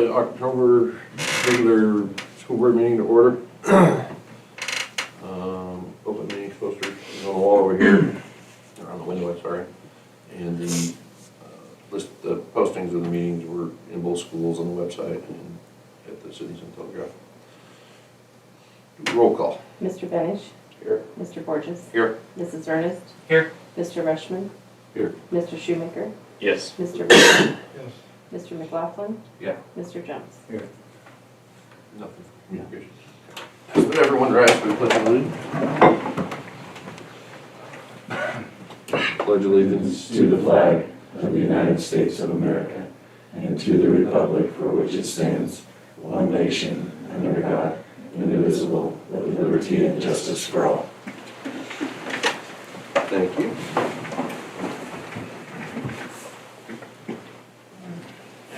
October regular school board meeting to order. Open meeting posters on the wall over here, or on the window, I'm sorry. And the the postings of the meetings were in both schools on the website and at the Citizen Telegraph. Roll call. Mr. Benish. Here. Mr. Borges. Here. Mrs. Ernest. Here. Mr. Rushman. Here. Mr. Shoemaker. Yes. Mr. Leyton. Yes. Mr. McLaughlin. Yeah. Mr. Jones. Here. Nothing for communication. Would everyone rise for the pledge of allegiance? Pledge allegiance To the flag of the United States of America and to the republic for which it stands, one nation, under God, indivisible, with liberty and justice for all. Thank you.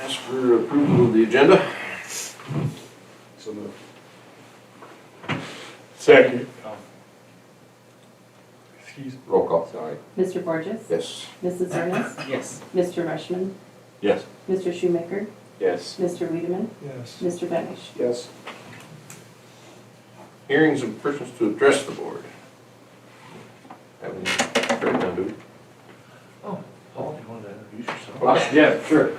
Ask for approval of the agenda. So moved. Second. Excuse me. Roll call. Sorry. Mr. Borges. Yes. Mrs. Ernest. Yes. Mr. Rushman. Yes. Mr. Shoemaker. Yes. Mr. Wiedemann. Yes. Mr. Benish. Yes. Hearings of persons to address the board. Have any right now, do we? Paul, you want to introduce yourself? Yeah, sure.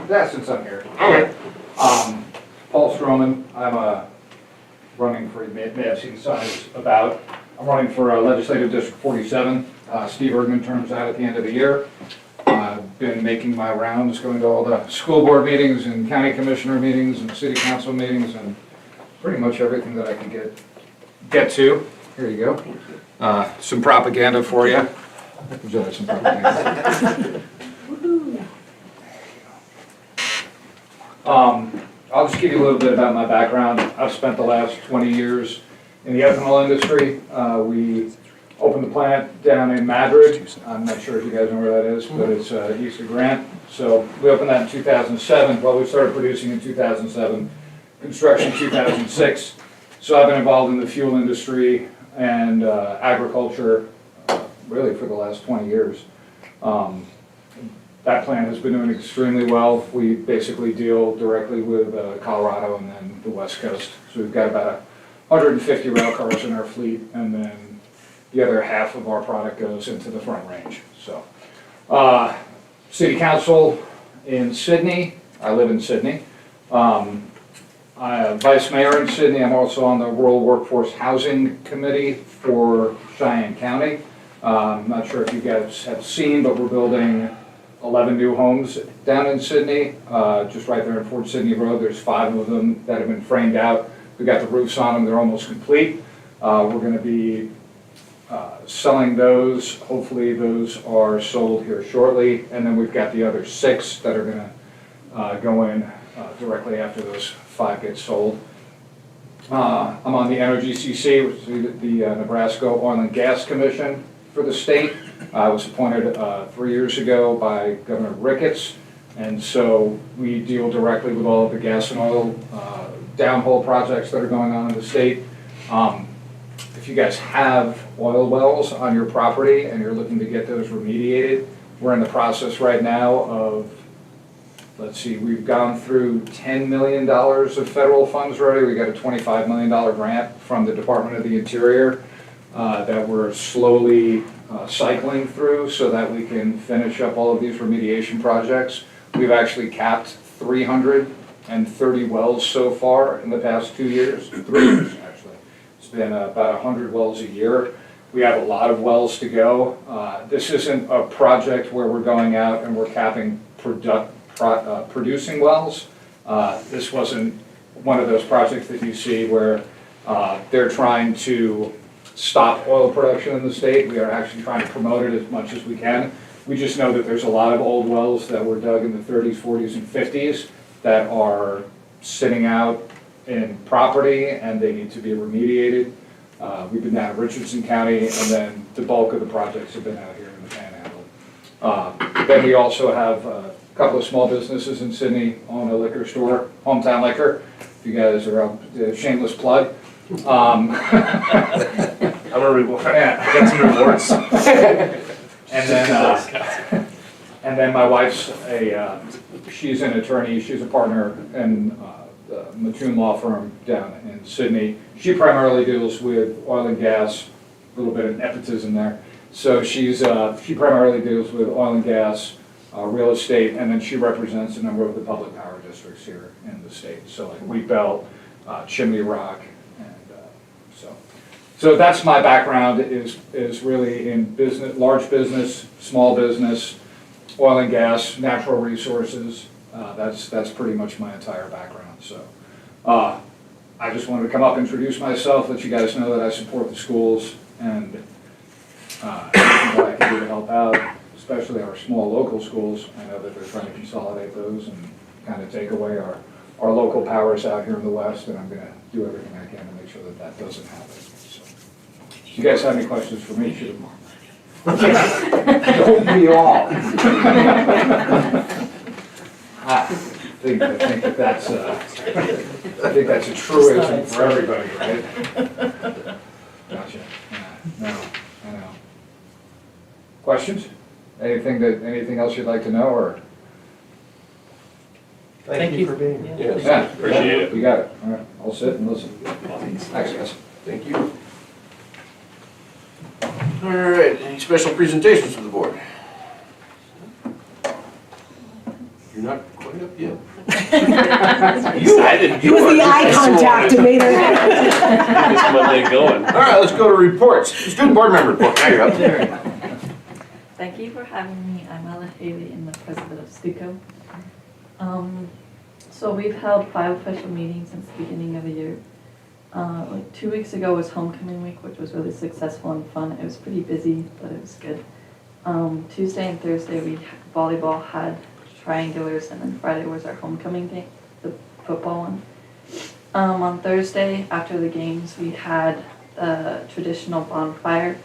Yeah, since I'm here. Okay. Paul Stroman, I'm running for, you may have seen signs about, I'm running for Legislative District 47. Steve Erdman terms out at the end of the year. I've been making my rounds, going to all the school board meetings and county commissioner meetings and city council meetings and pretty much everything that I can get to. Here you go. Some propaganda for you. Would you like some propaganda? I'll just give you a little bit about my background. I've spent the last 20 years in the ethanol industry. We opened the plant down in Madrid. I'm not sure if you guys know where that is, but it's east of Grant. So we opened that in 2007. Well, we started producing in 2007, construction 2006. So I've been involved in the fuel industry and agriculture really for the last 20 years. That plant has been doing extremely well. We basically deal directly with Colorado and then the West Coast. So we've got about 150 rail cars in our fleet, and then the other half of our product goes into the Front Range. So, City Council in Sydney. I live in Sydney. I'm Vice Mayor in Sydney. I'm also on the Rural Workforce Housing Committee for Cheyenne County. I'm not sure if you guys have seen, but we're building 11 new homes down in Sydney, just right there in Fort Sydney Road. There's 5 of them that have been framed out. We got the roofs on them, they're almost complete. We're gonna be selling those. Hopefully those are sold here shortly. And then we've got the other 6 that are gonna go in directly after those 5 get sold. I'm on the NRGCC, which is the Nebraska Oil and Gas Commission for the state. I was appointed 3 years ago by Governor Ricketts, and so we deal directly with all of the gas and oil downhole projects that are going on in the state. If you guys have oil wells on your property and you're looking to get those remediated, we're in the process right now of, let's see, we've gone through $10 million of federal funds already. We got a $25 million grant from the Department of the Interior that we're slowly cycling through so that we can finish up all of these remediation projects. We've actually capped 330 wells so far in the past 2 years, 3 years actually. It's been about 100 wells a year. We have a lot of wells to go. This isn't a project where we're going out and we're capping producing wells. This wasn't one of those projects that you see where they're trying to stop oil production in the state. We are actually trying to promote it as much as we can. We just know that there's a lot of old wells that were dug in the 30s, 40s, and 50s that are sitting out in property and they need to be remediated. We've been down in Richardson County, and then the bulk of the projects have been out here in the Panhandle. Then we also have a couple of small businesses in Sydney, own a liquor store, Hometown Liquor. If you guys are up, shameless plug. I'm a reward. Yeah. Get some rewards. And then And then my wife's she's an attorney, she's a partner in the Mattoon Law Firm down in Sydney. She primarily deals with oil and gas, a little bit of nepotism there. So she primarily deals with oil and gas, real estate, and then she represents a number of the public power districts here in the state. So like Wheat Belt, Chimney Rock, and so that's my background is really in business, large business, small business, oil and gas, natural resources. That's pretty much my entire background. So I just wanted to come up, introduce myself, let you guys know that I support the schools and anything that I can do to help out, especially our small local schools. I know that they're trying to consolidate those and kind of take away our local powers out here in the West, and I'm going to do everything I can to make sure that that doesn't happen. So, if you guys have any questions for me, shoot them. Don't we all? I think that's a truism for everybody, right? Gotcha. No, I know. Questions? Anything else you'd like to know, or? Thank you for being here. Yes. Yeah, Appreciate it. You got it. All right, I'll sit and listen. Thanks, guys. Thank you. All right, any special presentations from the board? You're not quite up yet. It was the eye contact that made her. All right, let's go to reports. Student board member report. Now you're up. Thank you for having me. I'm Ella Haley, and the president of STUCO. So we've held 5 official meetings since the beginning of the year. Like 2 weeks ago was homecoming week, which was really successful and fun. It was pretty busy, but it was good. Tuesday and Thursday volleyball had triangulars, and then Friday was our homecoming day, the football one. On Thursday, after the games, we had the traditional bonfire.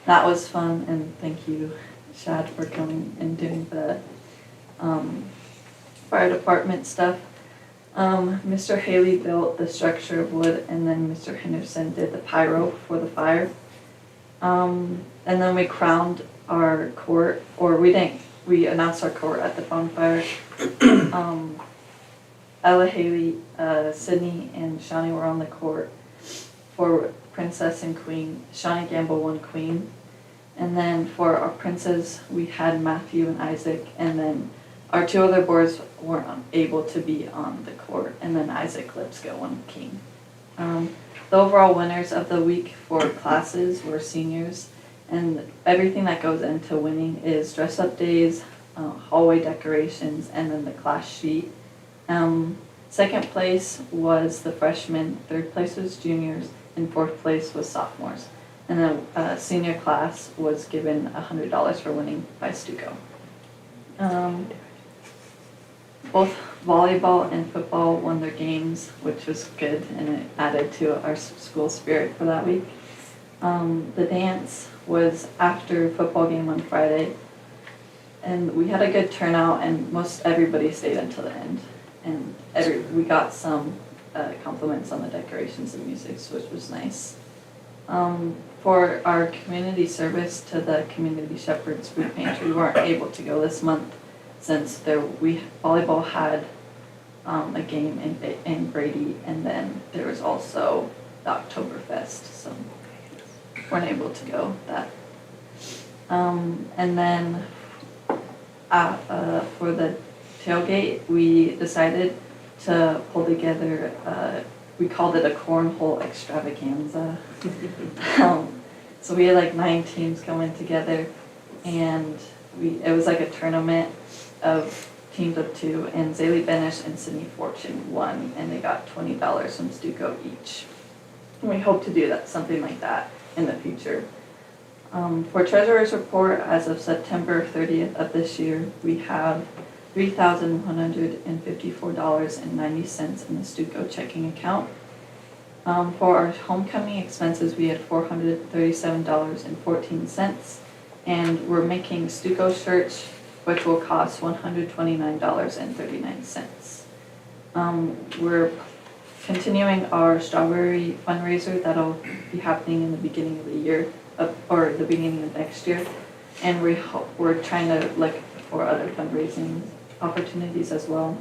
That was fun, and thank you, Shad, for coming and doing the fire department stuff. Mr. Haley built the structure of wood, and then Mr. Henderson did the pyro for the fire. And then we crowned our court, or we announced our court at the bonfire. Ella Haley, Sydney, and Shawnee were on the court for Princess and Queen. Shawnee Gamble won Queen. And then for our princes, we had Matthew and Isaac, and then our 2 other boys weren't able to be on the court, and then Isaac Lipscomb won King. The overall winners of the week for classes were seniors, and everything that goes into winning is dress-up days, hallway decorations, and then the class sheet. Second place was the freshmen, 3rd place was juniors, and 4th place was sophomores. And then senior class was given $100 for winning by STUCO. Both volleyball and football won their games, which was good, and it added to our school spirit for that week. The dance was after football game on Friday, and we had a good turnout, and most everybody stayed until the end. And we got some compliments on the decorations and music, which was nice. For our community service to the Community Shepherd's Food Pantry, we weren't able to go this month since volleyball had a game in Brady, and then there was also the Oktoberfest, so weren't able to go that. And then for the tailgate, we decided to pull together, we called it a cornhole extravaganza. So we had like 9 teams coming together, and it was like a tournament of teams of 2, and Zaylee Benish and Sydney Fortune won, and they got $20 from STUCO each. And we hope to do something like that in the future. For Treasurer's Report, as of September 30th of this year, we have $3,154.90 in the STUCO checking account. For our homecoming expenses, we had $437.14, and we're making STUCO shirts, which will cost $129.39. We're continuing our strawberry fundraiser that'll be happening in the beginning of the year, or the beginning of next year, and we're trying to for other fundraising opportunities as well.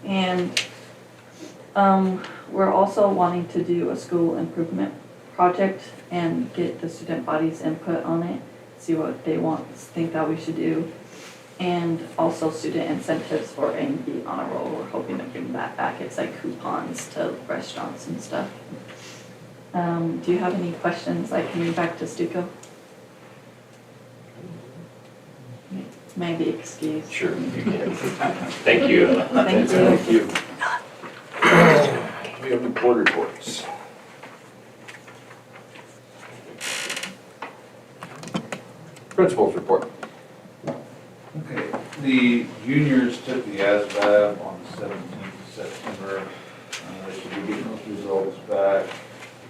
And we're also wanting to do a school improvement project and get the student body's input on it, see what they think that we should do. And also student incentives for A and B honor roll. We're hoping to bring that back. It's like coupons to restaurants and stuff. Do you have any questions I can read back to Stuco? May I be excused? Sure, you can. Thank you. Thank you. Thank you. We have the board reports. Principals report. Okay, the juniors took the ASVAB on the 17th of September. They should be getting those results back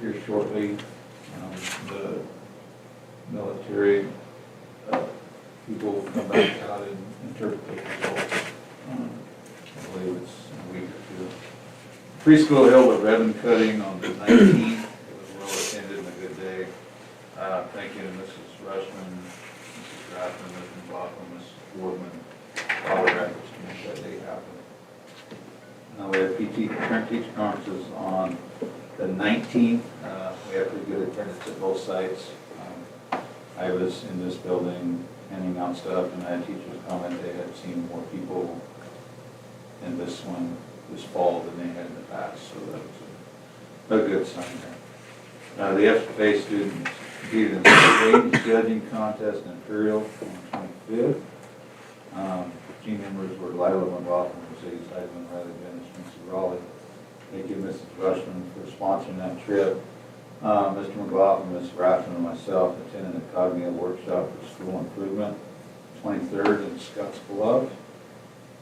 here shortly. The military people will come back out and interpret the results. I believe it's in a week or two. Preschool held a ribbon cutting on the 19th. It was well attended and a good day. Thank you to Mrs. Rushman, Mrs. Rathman, Mrs. McLaughlin, Mrs. Boardman, all the efforts to make that day happen. We have PT parent-teacher conferences on the 19th. We have pretty good attendance at both sites. I was in this building handing out stuff, and I had teachers comment they had seen more people in this one this fall than they had in the past, so that was a good sign there. The FFA students competed in the judging contest in Imperial on the 25th. Team members were Lila McLaughlin, Mercedes Heidman, Riley Dennis, Mrs. Raleigh. Thank you, Mrs. Rushman, for sponsoring that trip. Mr. McLaughlin, Ms. Rathman, and myself attended a cognitive workshop for school improvement, 23rd in Scotts Bluff.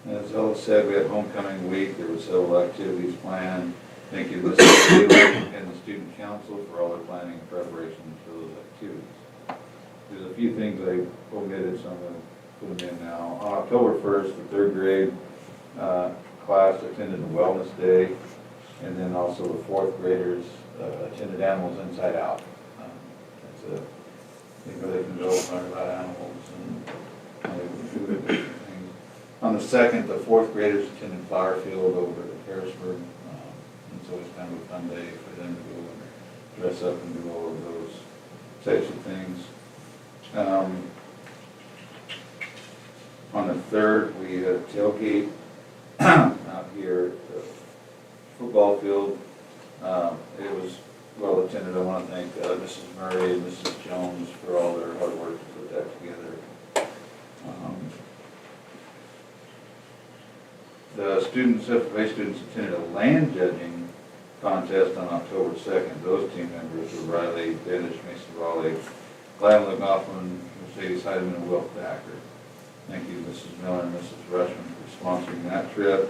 As Ella said, we had homecoming week. There were several activities planned. Thank you to Mrs. Taylor and the student council for all their planning and preparation for those activities. There's a few things I omitted, so I'm going to put them in now. On October 1st, the third grade class attended the wellness day, and then also the fourth graders attended Animals Inside Out. That's a thing where they can go and learn about animals and how they can do different things. On the 2nd, the fourth graders attended Flower Field over at Harrisburg. It's always kind of a fun day for them to go and dress up and do all of those types of things. On the 3rd, we had a tailgate out here at the football field. It was well attended. I want to thank Mrs. Murray and Mrs. Jones for all their hard work to put that together. The FFA students attended a land judging contest on October 2nd. Those team members were Riley Dennis, Mason Raleigh, Gladden McLaughlin, Mercedes Heidemann, and Will Thacker. Thank you, Mrs. Miller and Mrs. Rushman, for sponsoring that trip.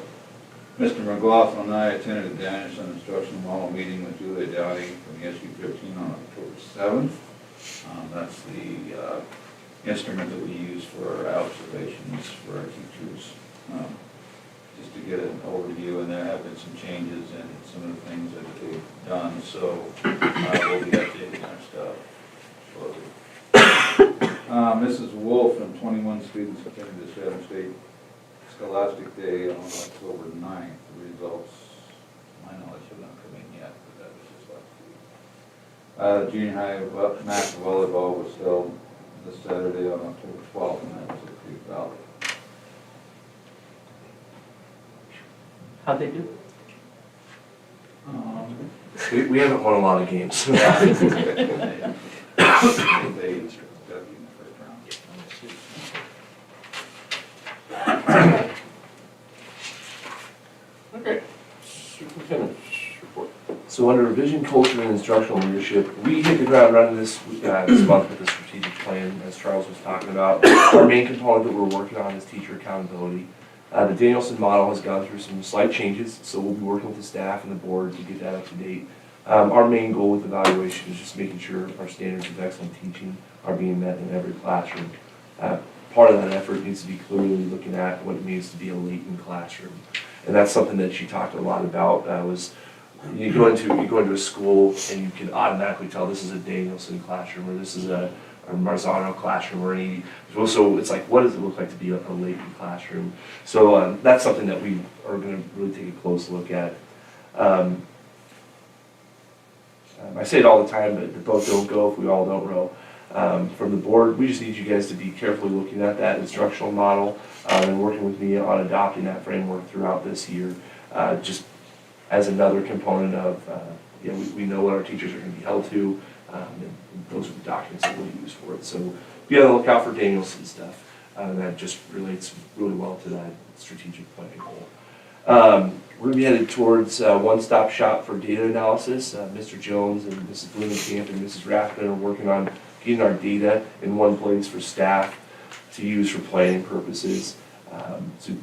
Mr. McLaughlin and I attended a Danielson Instructional Model meeting with Julia Dowdy from the SU-13 on October 7th. That's the instrument that we use for our observations for our teachers. Just to get an overview, and there have been some changes in some of the things that they've done, so we'll be updating our stuff slowly. Mrs. Wolf and 21 students attended the Chatham State Scholastic Day on October 9th. The results, to my knowledge, have not come in yet, but that was just last week. Junior high math volleyball was held this Saturday on October 12th, and that was at Creek Valley. How'd they do? We haven't won a lot of games. They got you in the first round. Okay. Superintendent's report. So under vision, culture, and instructional leadership, we hit the ground running this month with the strategic plan, as Charles was talking about. Our main component that we're working on is teacher accountability. The Danielson model has gone through some slight changes, so we'll be working with the staff and the board to get that up to date. Our main goal with evaluation is just making sure our standards of excellent teaching are being met in every classroom. Part of that effort needs to be clearly looking at what it means to be a Leyton classroom. And that's something that she talked a lot about, was you go into a school and you can automatically tell this is a Danielson classroom, or this is a Marzano classroom or any. So it's like, what does it look like to be a Leyton classroom? So that's something that we are going to really take a close look at. I say it all the time, but the boat don't go if we all don't row. From the board, we just need you guys to be carefully looking at that instructional model and working with me on adopting that framework throughout this year, just as another component of, we know what our teachers are going to be held to, and those are the documents that we'll use for it. So be on the lookout for Danielson stuff. That just relates really well to that strategic planning goal. We're going to be headed towards one-stop shop for data analysis. Mr. Jones and Mrs. Blumenkamp and Mrs. Rathman are working on getting our data in one place for staff to use for planning purposes. We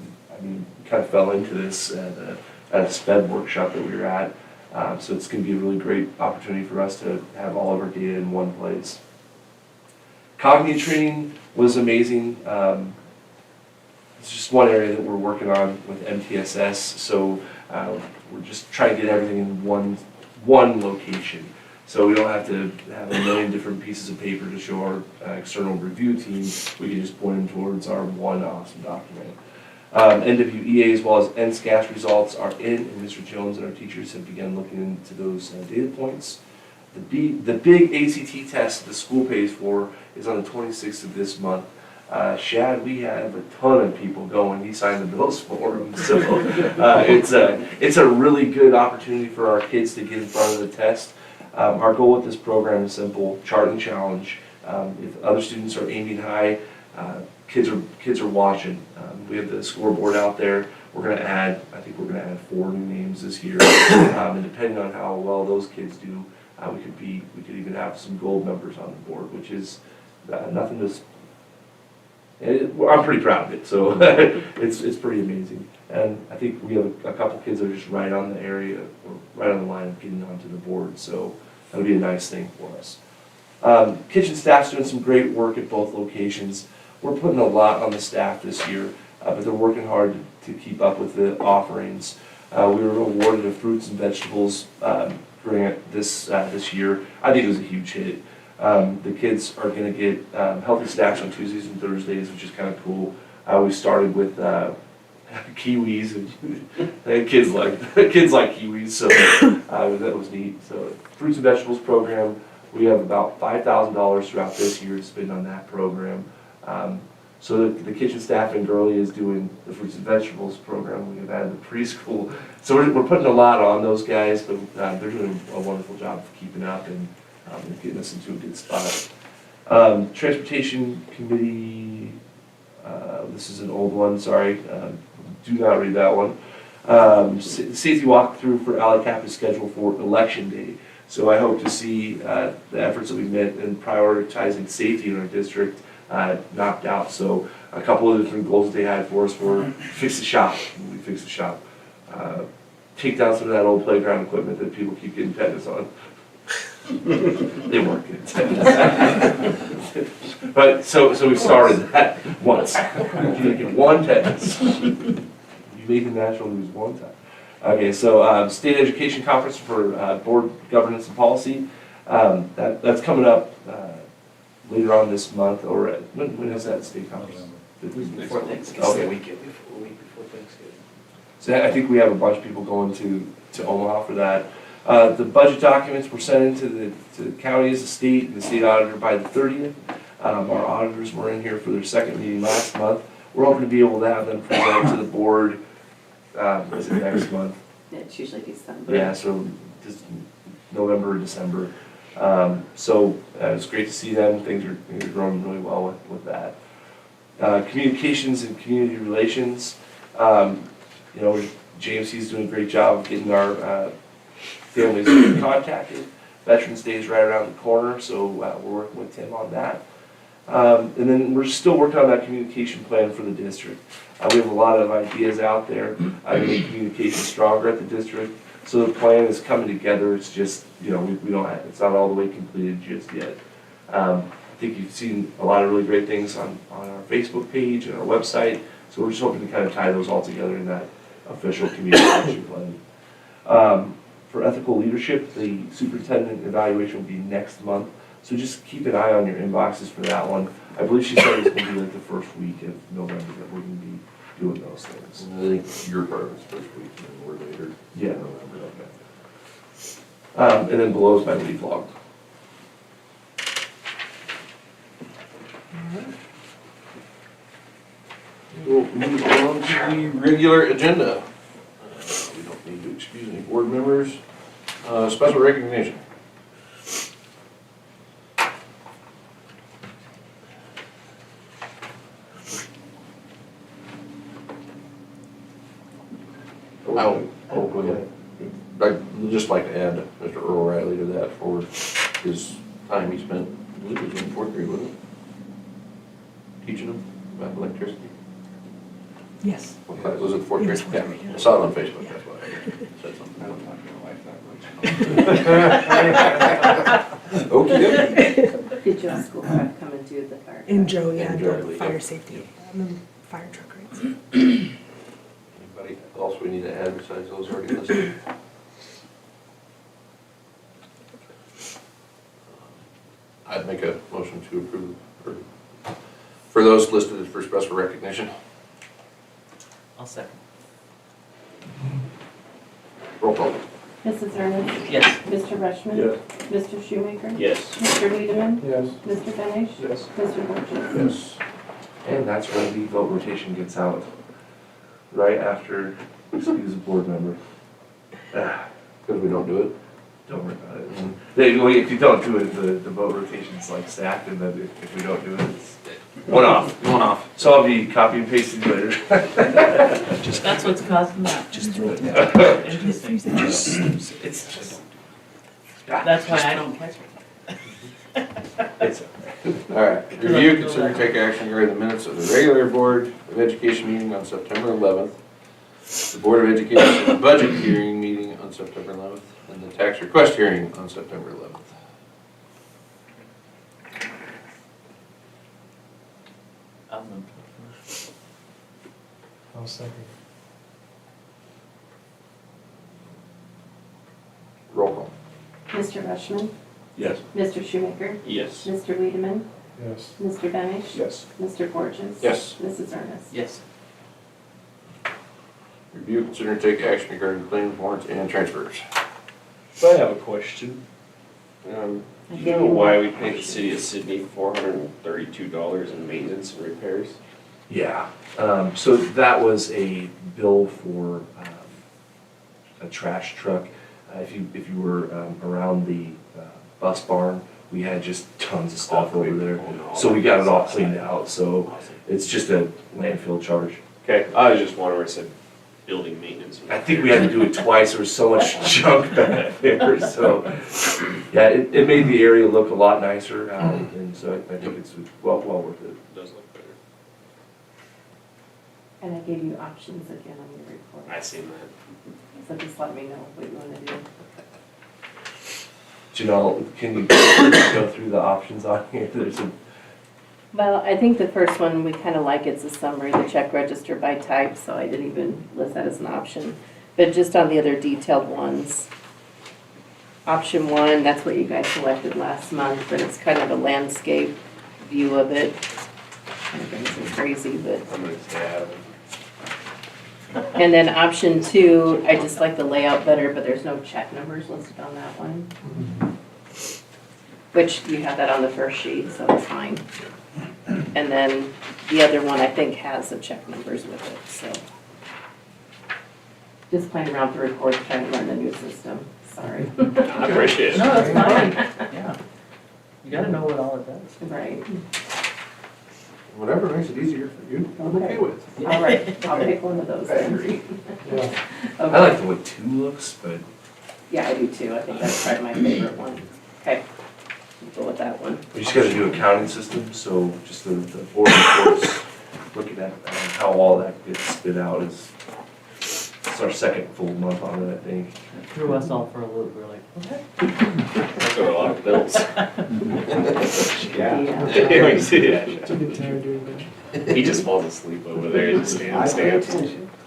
kind of fell into this at a SPED workshop that we were at. So it's going to be a really great opportunity for us to have all of our data in one place. Cognitive training was amazing. It's just one area that we're working on with MTSS. So we're just trying to get everything in one location. So we don't have to have a million different pieces of paper to show our external review team. We can just point them towards our one awesome document. NWEA as well as NSCAS results are in, and Mr. Jones and our teachers have begun looking into those data points. The big ACT test the school pays for is on the 26th of this month. Shad, we have a ton of people going. He signed the bills for them. So it's a really good opportunity for our kids to get in front of the test. Our goal with this program is simple: chart and challenge. If other students are aiming high, kids are watching. We have the scoreboard out there. I think we're going to add 4 new names this year. And depending on how well those kids do, we could even have some gold numbers on the board, which is nothing to. I'm pretty proud of it, so it's pretty amazing. And I think we have a couple kids that are just right on the area, or right on the line of getting onto the board, so that'll be a nice thing for us. Kitchen staff's doing some great work at both locations. We're putting a lot on the staff this year, but they're working hard to keep up with the offerings. We were awarded a fruits and vegetables grant this year. I think it was a huge hit. The kids are going to get healthy snacks on Tuesdays and Thursdays, which is kind of cool. We started with kiwis, and kids like kiwis, so that was neat. So fruits and vegetables program, we have about $5,000 throughout this year to spend on that program. So the kitchen staff in Gurley is doing the fruits and vegetables program. We have added the preschool, so we're putting a lot on those guys, but they're doing a wonderful job of keeping up and getting us into a good spot. Transportation committee, this is an old one, sorry, do not read that one. Safety walkthrough for Alley Cap is scheduled for election day. So I hope to see the efforts that we've made in prioritizing safety in our district knocked out. So a couple of different goals that they had for us were fix the shop. We fix the shop. Take down some of that old playground equipment that people keep getting tetanus on. They weren't good. But so we started that once. You get one tetanus. You made the national news one time. Okay, so state education conference for board governance and policy. That's coming up later on this month, or when is that state conference? Before Thanksgiving. Okay. A week before Thanksgiving. So I think we have a bunch of people going to Omaha for that. The budget documents were sent into the counties, the state, and the state auditor by the 30th. Our auditors were in here for their second meeting last month. We're hoping to be able to have them present to the board is it next month? It's usually December. Yeah, so just November or December. So it's great to see them. Things are growing really well with that. Communications and community relations. JMC's doing a great job of getting our families contacted. Veterans Day is right around the corner, so we're working with Tim on that. And then we're still working on that communication plan for the district. We have a lot of ideas out there to make communication stronger at the district. So the plan is coming together. It's just, we don't have, it's not all the way completed just yet. I think you've seen a lot of really great things on our Facebook page and our website. So we're just hoping to kind of tie those all together in that official communication plan. For ethical leadership, the superintendent evaluation will be next month. So just keep an eye on your inboxes for that one. I believe she said it's gonna be like the first week of November that we're gonna be doing those things. And I think your part was first week, and we're later. Yeah, November, okay. And then below is my leaf log. We'll move on to the regular agenda. We don't need to excuse any board members. Special recognition. Go ahead. I'd just like to add Mr. Earl Riley to that for his time he spent, I believe it was in fourth grade, wasn't it? Teaching them about electricity. Yes. What class was it, fourth It grade? was fourth grade, Yeah, yeah. I saw it on Facebook, that's why I said something. I'm not gonna like that much. Okey-dokey. Did your school have come and do the fire? And Joe, yeah, And Joe, the yeah. fire safety, the fire truck rates. Anybody else we need to add besides those already listed? I'd make a motion to approve, or for those listed for special recognition. I'll second. Roll call. Mrs. Ernest? Yes. Mr. Rushman? Yes. Mr. Shoemaker? Yes. Mr. Wiedemann? Yes. Mr. Benish? Yes. Mr. Borges? Yes. And that's when the vote rotation gets out, right after excuse a board member. Because we don't do it. Don't worry about it. Well, if you don't do it, the vote rotation's like stacked, and then if we don't do it, it's one off. One off. So I'll be copy and pasting later. That's what's causing that. Just throw it Interesting. It's, That's why I don't catch it. it's, All right. Review, consider, and take action regarding the minutes of the regular Board of Education meeting on September 11th, the Board of Education budget hearing meeting on September 11th, and the tax request hearing on September 11th. I'll move. I'll second. Roll call. Mr. Rushman? yes. Mr. Shoemaker? Yes. Mr. Wiedemann? Yes. Mr. Benish? Yes. Mr. Borges? Yes. Mrs. Ernest? Yes. Review, consider, and take action regarding claims, warrants, and transfers. So I have a question. I Do you gave know you why one we paid the city of Sydney $432 in maintenance and repairs? Yeah, so that was a bill for a trash truck. If you were around the bus barn, we had just tons of stuff over there. So we got it all cleaned out, so it's just a landfill charge. Okay, I was just wondering where it said building maintenance. and I think we had to do it twice, there was so much junk back there, so, yeah, it made the area look a lot nicer, and so I think it's well worth it. It does look better. And I gave you options again on your report. I seen that. So just let me know what you want to do. Janelle, can you go through the options on here? There's a, Well, I think the first one, we kind of like it's a summary, the check register by type, so I didn't even list that as an option. But just on the other detailed ones, option one, that's what you guys selected last month, but it's kind of a landscape view of it. Kind of brings me crazy, but. I'm gonna stay out of it. And then option two, I just like the layout better, but there's no check numbers listed on that one. Which you have that on the first sheet, so it's fine. And then the other one, I think, has the check numbers with it, so. Just playing around with the record, trying to learn the new system, sorry. I appreciate it. No, that's fine. Yeah. You gotta know what all it does. Right, Whatever makes it easier for you, I'm okay with. all right, I'll pick one of those I then. agree. I Okay. like the way two looks, but Yeah, I do too, I think that's probably my favorite one. Okay, we'll go with that one. we just got a new accounting system, so just the board reports, looking at how all that gets spit out is, it's our second full month on it, I think. It threw us all for a loop, we're like, what? That's a lot of bills. Yeah. Yeah, we see it. It's a good time doing that. He just falls asleep over there, just stands.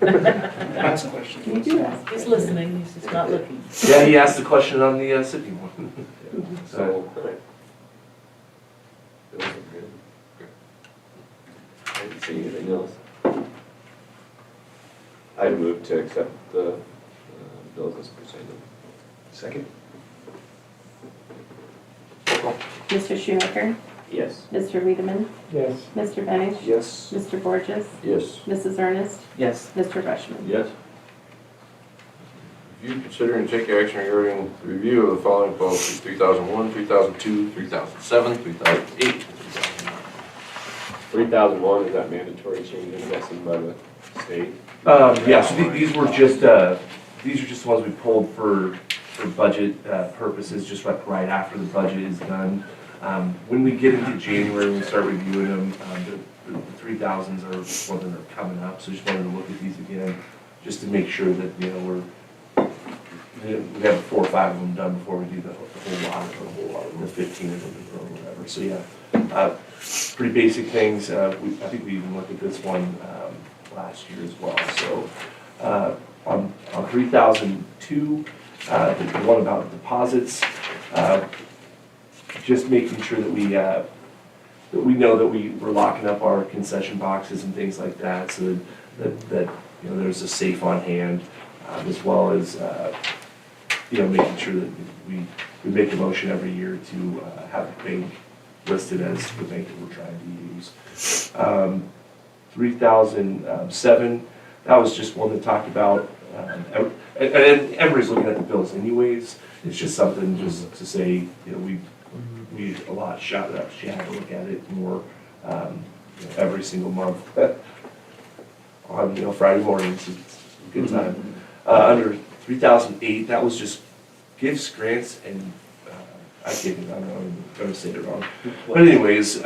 Last question. Can you do that? He's listening, he's just not looking. Yeah, he asked the question on the Sydney one. So, Anything else? I move to accept the bills as presented. Second? Mr. Schumaker? Yes. Mr. Wiedemann? Yes. Mr. Benish? Yes. Mr. Borges? Yes. Mrs. Ernest? Yes. Mr. Rushman? Yes. Review, consider, and take action regarding the review of the following policies: 3001, 3002, 3007, 3008, and 3009. 3001, is that mandatory change in investing by the state? Yeah, so these were just, these are just the ones we pulled for budget purposes, just like right after the budget is done. When we get into January, we start reviewing them, the 3000s are one that are coming up, so just wanted to look at these again, just to make sure that, you know, we have 4 or 5 of them done before we do the whole lot of the 15 of them or whatever. So yeah, pretty basic things. I think we even looked at this one last year as well. So on 3002, the one about deposits, just making sure that we know that we're locking up our concession boxes and things like that, so that you know, there's a safe on hand, as well as you know, making sure that we make a motion every year to have the bank listed as the bank that we're trying to use. 3007, that was just one that talked about, and everybody's looking at the bills anyways. It's just something just to say, you know, we a lot shot up. She had to look at it more, you know, every single month on, you know, Friday mornings. It's a good time. Under 3008, that was just gifts, grants, and I can't even, I'm going to say it wrong. But anyways,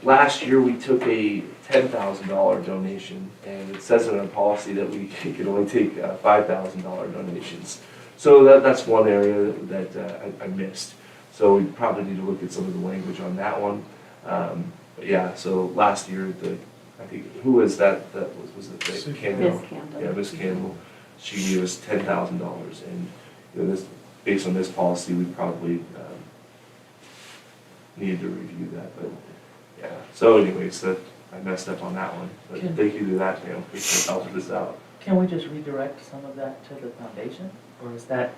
last year we took a $10,000 donation, and it says in our policy that we can only take $5,000 donations. So that's one area that I missed. So we probably need to look at some of the language on that one. But yeah, so last year, I think, who was that? That was it Campbell? Miss Campbell. Yeah, Miss Campbell. She gave us $10,000, and you know, this, based on this policy, we probably need to review that. But yeah, so anyways, that I messed up on that one. But thank you to that, ma'am, for helping us out. Can we just redirect some of that to the foundation, or is that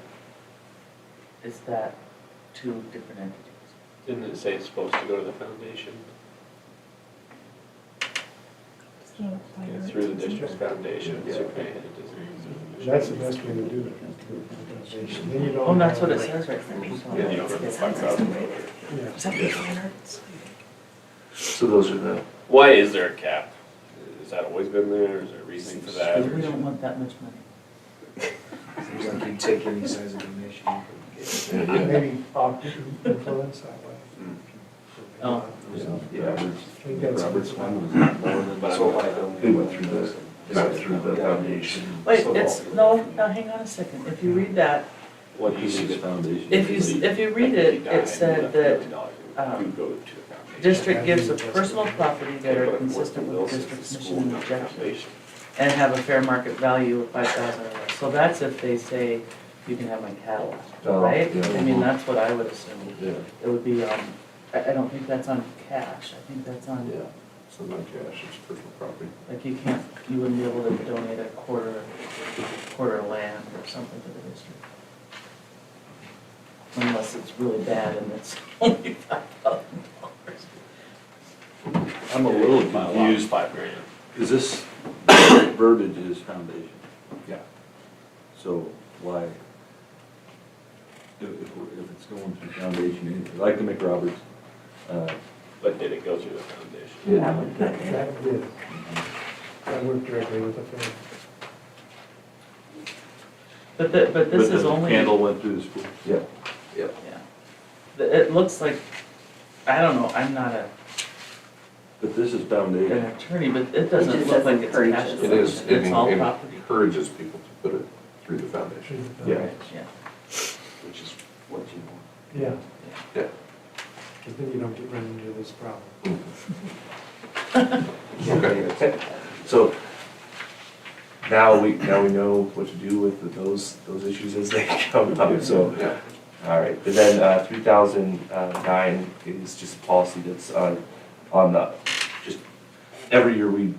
two different entities? Didn't it say it's supposed to go to the foundation? Yeah, through the district's foundation, it's okay. It doesn't- That's the best way to do it. Then you don't Oh, that's have- what it says right there. Yeah, you don't have to find out. Yeah. Is that the planner? So those are the. Why is there a cap? Has that always been there? Is there a reasoning for that? Because we don't want that much money. Seems like you'd take any size of donation. Maybe influence that way. Oh. Yeah. We got some- Robert's one was more than. They went through the foundation. Wait, no, hang on a second. If you read that, What do you see the foundation? if you read it, it said that, You go to the foundation. district gives of personal property that are consistent with the district's mission and objectives, and have a fair market value of 5,000 or less. So that's if they say, you can have my cattle, Oh, right? yeah. I mean, that's what I would assume. Yeah, It would be on, I don't think that's on cash. I think that's on, yeah, so not cash, it's personal property. like you wouldn't be able to donate a quarter of land or something to the district. Unless it's really bad and it's only $5,000. I'm a little By a lot, confused, $5,000. because this verbiage is foundation. Yeah. So why, if it's going through foundation, like the McRoberts, But did it go through the foundation? That did. I worked directly with the family. But this is the only. candle went through the school. Yeah. Yeah. It looks like, I don't know, I'm not But this is an foundation. attorney, but it It doesn't just look like says it's a cash. encourages. It is, it It's all property. encourages people to put it through the foundation. Yeah. Yeah. Which is what you want. Yeah, Yeah. because then you don't get run into this problem. Okay. So now we know what to do with those issues as they come up, so. Yeah. All right, and then 3009 is just a policy that's on the, just every year we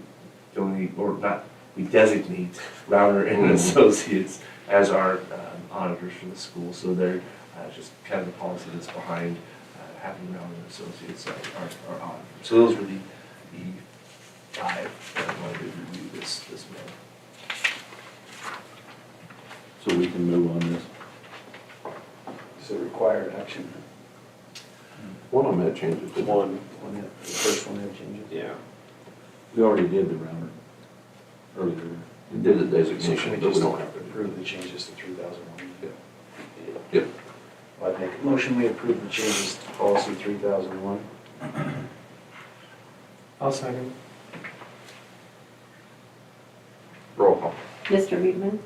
donate, or not, we designate Rauner and Associates as our auditors for the school. So they're just kind of the policy that's behind having Rauner and Associates our auditors. So those were the five that I wanted to review this month. So we can move on this. It's a required action. One of them had changes, didn't it? One, the first one had changes. Yeah. We already did the rounder earlier. It did the So designation, we but we just don't have have to to. approve the changes to 3001. Yep. I'd make a motion, we approve the changes to policy 3001. I'll second. Roll call. Mr. Weedman,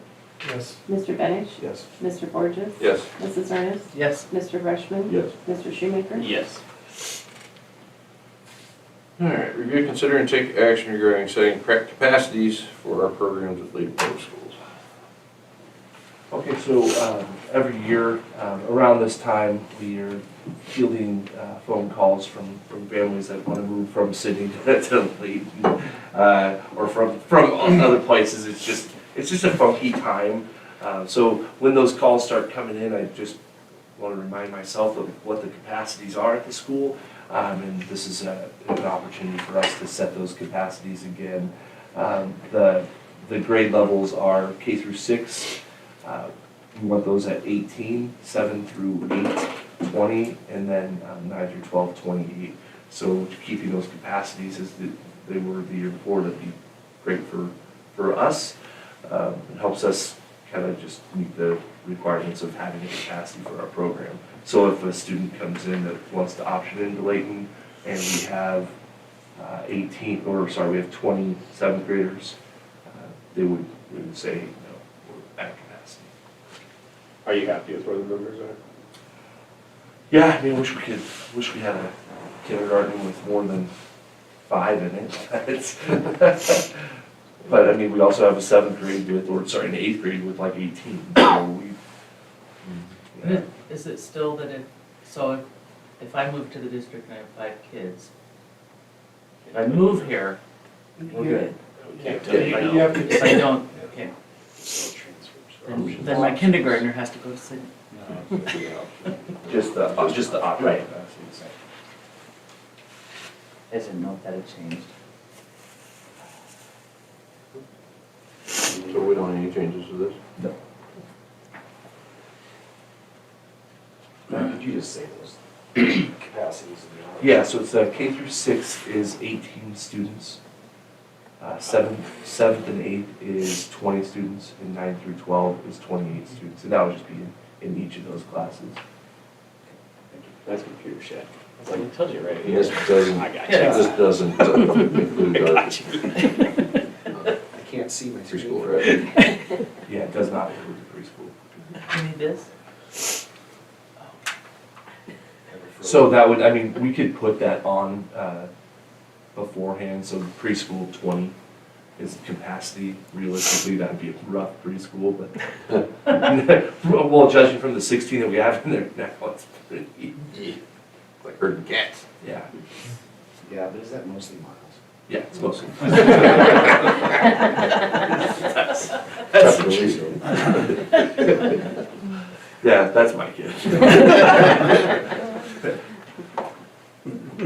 Yes. Mr. Benich, Yes. Mr. Borges. Yes. Mrs. Ernest, Yes. Mr. Freshman. Yes. Mr. Shoemaker. Yes. All right, review, consider, and take action regarding setting correct capacities for our programs at Leyton Public Schools. Okay, so every year around this time, we are fielding phone calls from families that want to move from Sydney to Leyton, or from other places. It's just a funky time. So when those calls start coming in, I just want to remind myself of what the capacities are at the school. And this is an opportunity for us to set those capacities again. The grade levels are K through 6. We want those at 18, 7 through 8, 20, and then 9 through 12, 28. So keeping those capacities as they were the year before, that'd be great for us. It helps us kind of just meet the requirements of having a capacity for our program. So if a student comes in that wants to option into Leyton, and we have 20 7th graders, we would say, no, we're at capacity. Are you happy with where the numbers are? Yeah, I mean, wish we had a kindergarten with more than 5 in it. But I mean, we also have a 7th grade with, an 8th grade with like 18. So And is it still that if I move to the district and I have 5 kids, if I move here, we're good. We can't Yeah, tell you you now. have to- If I don't, okay, No transfers. then my kindergartner has to go to Sydney. just the option. Right. I didn't know if that had changed. So we don't have any changes to this? No. Now, could you just say those capacities in the order? Yeah, so it's K through 6 is 18 students. 7th and 8th is 20 students, and 9 through 12 is 28 students. And that would just be in each of those classes. Thank you. That's computer shed. I was like, it tells you right here. This doesn't, I got you. this doesn't include I our got you. I can't see my preschool, screen. right? Yeah, it does not include the preschool. You need this? So that would, I mean, we could put that on beforehand, so preschool 20 is capacity. Realistically, that'd be a rough preschool, but, well, judging from the 16 that we have in there now, it's pretty, Like herding cats. yeah. Yeah, but is that mostly miles? Yeah, it's mostly. That's the reason. Yeah, that's my kid.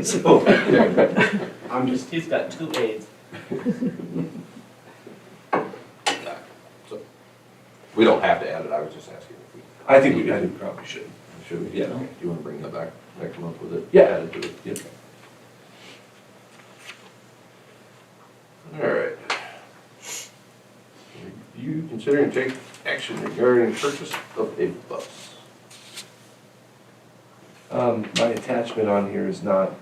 So, I'm just, He's got 2 aides. We don't have to add it, I was just asking if we. I think we probably should. Should we? Yeah. Okay. Do you want to bring that back next month with it? Yeah. Added to it? Yeah. All right. You consider and take action regarding purchase of a bus. My attachment on here is not,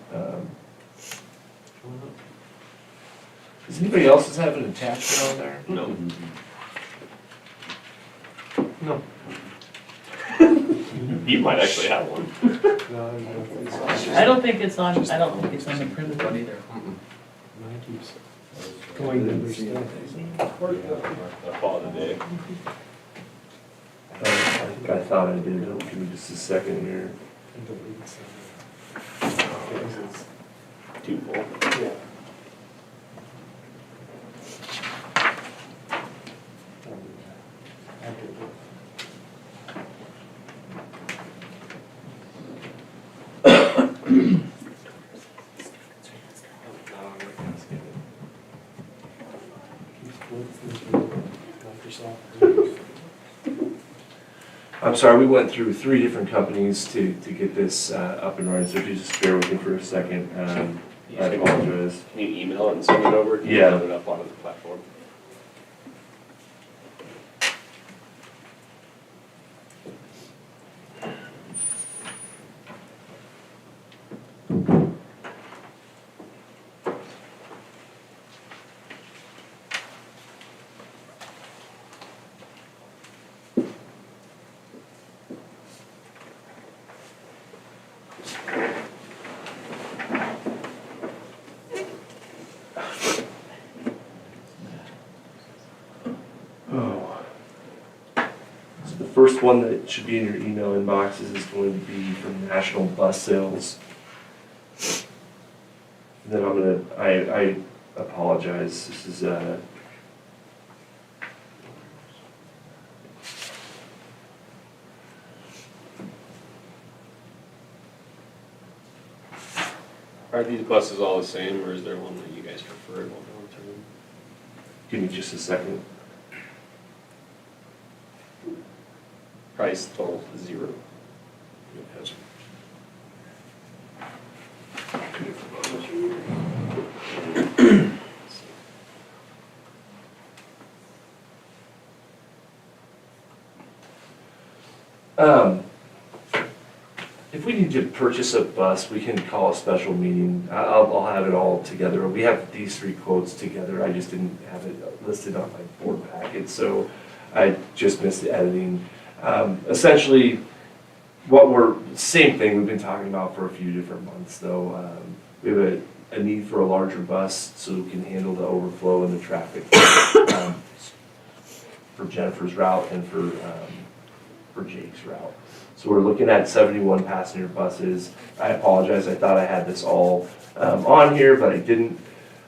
does anybody else have an attachment on there? no. No. You might actually have one. No, I don't think it's on the printed one either. going to understand. I bought it today. I think I thought I did, give me just a second here. Too full. Yeah. I'm sorry, we went through 3 different companies to get this up and running, so if you just bear with me for a second, I apologize. Can you email it and send it over? Can you Yeah. load it up onto the platform? Oh. So the first one that should be in your email inboxes is going to be from National Bus Sales. And then I apologize, this is, Are these buses all the same, or is there one that you guys prefer at one time? give me just a second. Price total $0. Yes. If we need to purchase a bus, we can call a special meeting. I'll have it all together. We have these 3 quotes together. I just didn't have it listed on my board packet, so I just missed the editing. Essentially, same thing we've been talking about for a few different months, though. We have a need for a larger bus so we can handle the overflow and the traffic for Jennifer's route and for Jake's route. So we're looking at 71 passenger buses. I apologize, I thought I had this all on here, but I didn't.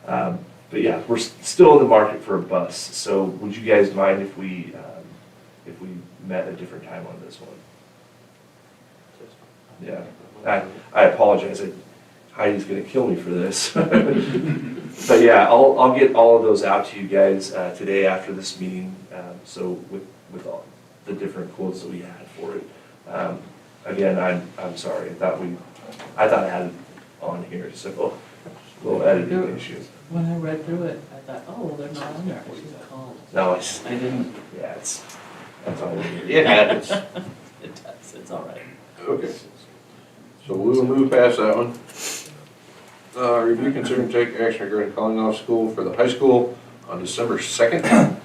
But yeah, we're still in the market for a bus. So would you guys mind if we met a different time on this one? Yeah, I apologize. Heidi's gonna kill me for this. But yeah, I'll get all of those out to you guys today after this meeting. So with all the different quotes that we had for it. Again, I'm sorry. I thought I had it on here, so a little editing issue. When I read through it, I thought, oh, they're not on there, I should have called. No, I didn't. yeah, that's all. It happens. It does, it's all right. Okay. So we will move past that one. Review, consider, and take action regarding calling off school for the high school on December 2nd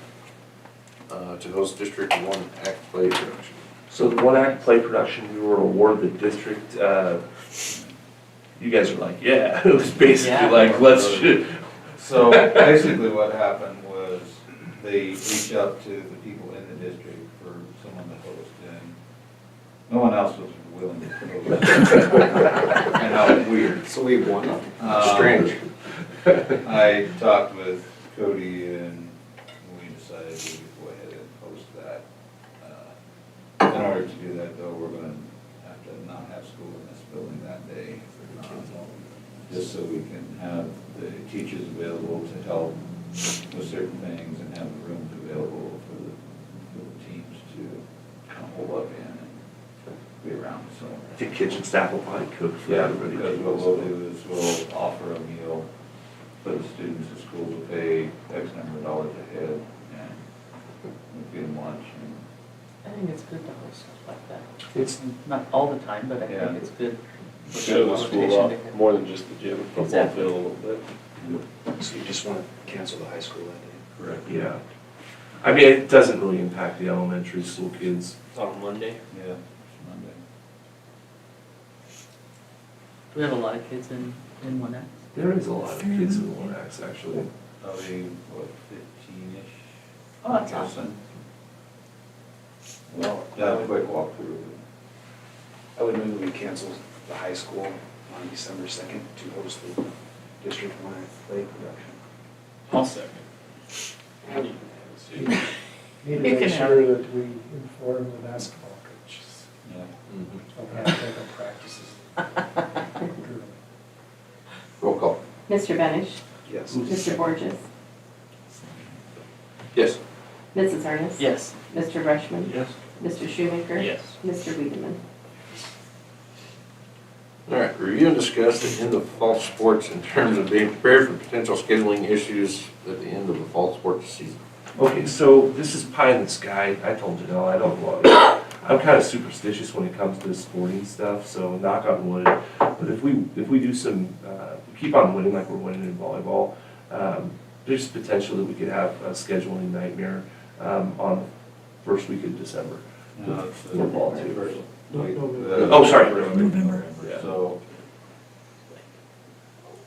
to host District 1 act play production. So the 1 act play production, we were awarded the district, you guys are like, yeah, it was basically Yeah. like, let's shoot. So basically what happened was they reached out to the people in the district for someone to host, and no one else was willing to host. And that was weird. So we won. Strange. I talked with Cody and we decided we would go ahead and host that. In order to do that though, we're gonna have to not have school in this building that day. Just so we can have the teachers available to help with certain things and have the rooms available for the teams to kind of hold up in and be around, so. I think kitchen staff will probably cook for Yeah, everybody. because what we'll do is we'll offer a meal for the students. The schools will pay X number of dollars a head, and we'll feed them lunch. I think it's good to host stuff like that. It's, Not all the time, but I Yeah. think it's good. Show the school off, more than just the gym, football Exactly. field a little bit. So you just want to cancel the high school that day? Correct. yeah. I mean, it doesn't really impact the elementary school kids. It's on Monday. Yeah, Monday. We have a lot of kids in 1X. There is a lot of kids in 1X actually. Probably, what, 15-ish? Oh, that's awesome. Well, Yeah, a quick walkthrough. I would move we cancel the high school on December 2nd to host the District 1 play production. I'll second. How do you see? Need to You make can sure that we inform the basketball coaches. Yeah. Don't have to take up practices. Roll call. Mr. Benish, Yes. Mr. Borges, Yes. Mrs. Ernest. Yes. Mr. Rushman. Yes. Mr. Shoemaker? Yes. Mr. Wiedemann? All right, review and discuss the end of fall sports in terms of being prepared for potential scheduling issues at the end of the fall sports season. Okay, so this is pie in the sky. I told you, no, I don't want it. I'm kind of superstitious when it comes to sporting stuff, so knock on wood. But if we do some, keep on winning like we're winning in volleyball, there's potential that we could have a scheduling nightmare on the first week of December. No, it's the Football, too. first- No, wait, no, the- Oh, sorry. November. Yeah. So,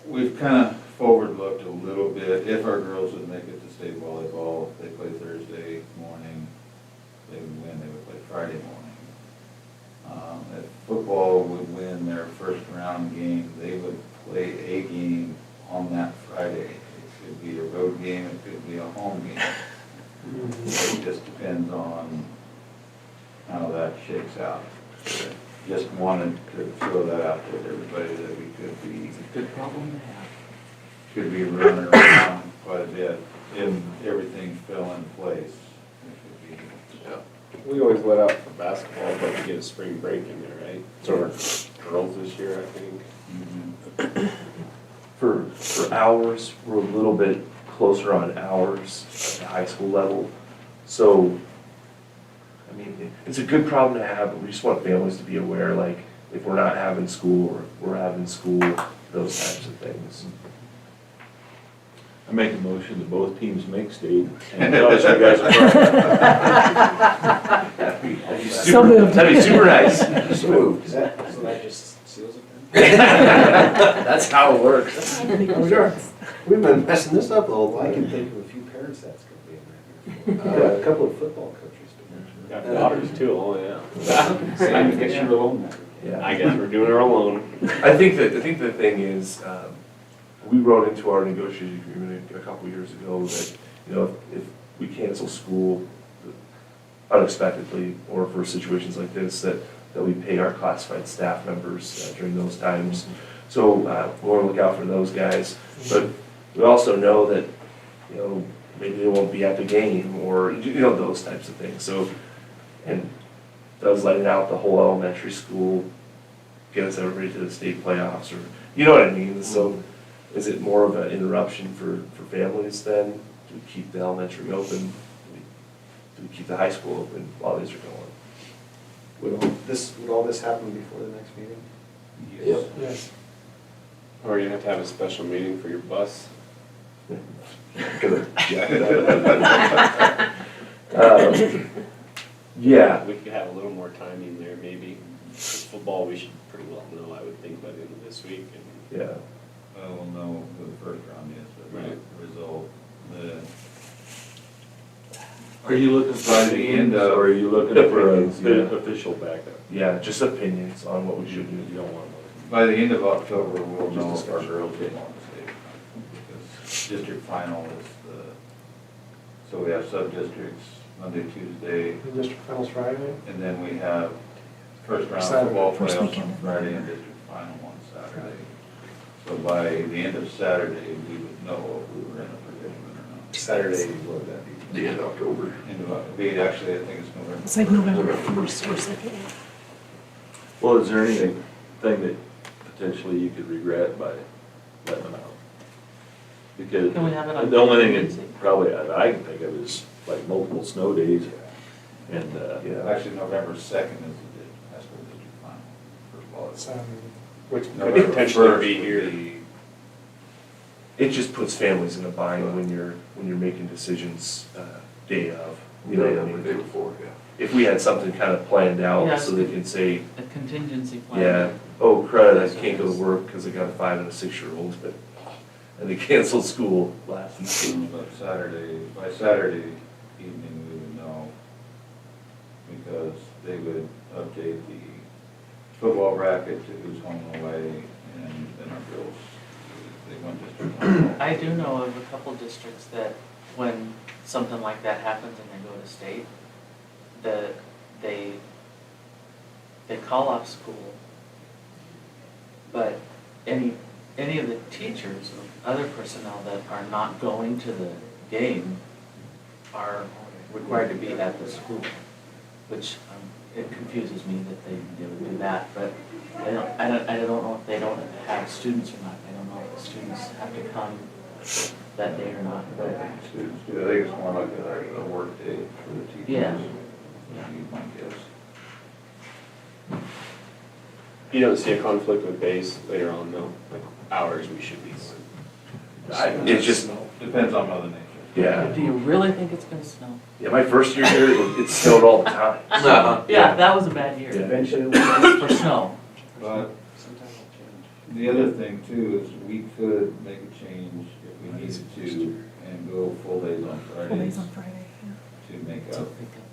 we've kind of forward looked a little bit, if our girls would make it to state volleyball, if they play Thursday morning, they would win, they would play Friday morning. If football would win their first round game, they would play a game on that Friday. It could be a road game, it could be a home game. It just depends on how that shakes out. Just wanted to throw that out to everybody that we could be. It's a good problem to have. Could be running around quite a bit if everything fell in place. It could be. We always let out for basketball, but we get a spring break in there, right? So our girls this year, I think. Mhm. For hours, we're a little bit closer on hours at the high school level. So, I mean, it's a good problem to have, but we just want families to be aware, like, if we're not having school or if we're having school, those types of things. I make a motion that both teams make state, and tell us you guys are. That'd be So super, moved. that'd be super nice. So moved. So that just seals it then? That's how it works. Sure. We've been messing this up a little Well, I can while. think of a few parents that's gonna be in there. A couple of football coaches to mention. Got daughters too, oh yeah. I guess you're alone now. I guess we're doing her alone. I think the thing is, we wrote into our negotiating agreement a couple of years ago that, you know, if we cancel school unexpectedly, or for situations like this, that we pay our classified staff members during those times. So we'll want to look out for those guys. But we also know that, you know, maybe they won't be at the game, or, you know, those types of things. So, and does letting out the whole elementary school get us everybody to the state playoffs, or, you know what I mean? So is it more of an interruption for families then? Do we keep the elementary open? Do we keep the high school open while these are going? Would all this happen before the next meeting? Yes. Yes. Or you have to have a special meeting for your bus. Yeah, We could have a little more timing there, maybe. Football, we should pretty well know, I would think, by the end of this week. And yeah. Well, we'll know who the first round is, but Right. the result, Are you looking By the end of- or are you looking for Opinions, yeah. an official backup? Yeah, just opinions on what we should You do. don't want one. by the end of October, we'll know Just if our discussion. girls get on the state. Because district final is so we have sub-districts Monday, Tuesday, The district finals Friday. and then we have first round Saturday. football First playoffs weekend on of Friday and November. district final on Saturday. So by the end of Saturday, we would know if we were in a predicament or not. Saturday, what would that be? The end of October. Actually, I think it's November. It's like November 1st or 2nd. Well, is there anything that potentially you could regret by letting them out? Because Can we have it on the only thing contingency? that probably I can think of is like multiple snow days, and, Yeah. Actually, November 2nd is the high school district final. First ball is which could November potentially 1st be would here. be- It just puts families in a bind when you're making decisions day of. You know what I mean? The day before, yeah. If we had something kind of planned out, Yeah. so they can say, A contingency plan. yeah, oh crud, I can't go to work because I got a 5 and a 6-year-old, but, and they canceled school last night. But by Saturday evening, we would know, because they would update the football bracket to who's home and away, and then our girls, they went district final. I do know of a couple districts that when something like that happens and they go to state, that they call off school. But any of the teachers or other personnel that are not going to the game are required to be at the school. which it confuses me that they would do that, but I don't know if they don't have students or not. I don't know if the students have to come that day or not, but Students do, I think it's more like a work day for the teachers. Yeah. Would be my guess. You don't see a conflict with base later on though, like hours we should be going. It just, Depends on Mother Nature. yeah. do you really think it's gonna snow? Yeah, my first year here, it snowed all the time. Uh-huh. Yeah, that was a bad year. Yeah. Eventually, we'll For snow. But sometime it'll change. the other thing too is we could make a change if we needed to and go full days on Full days Fridays on Friday, yeah. to make up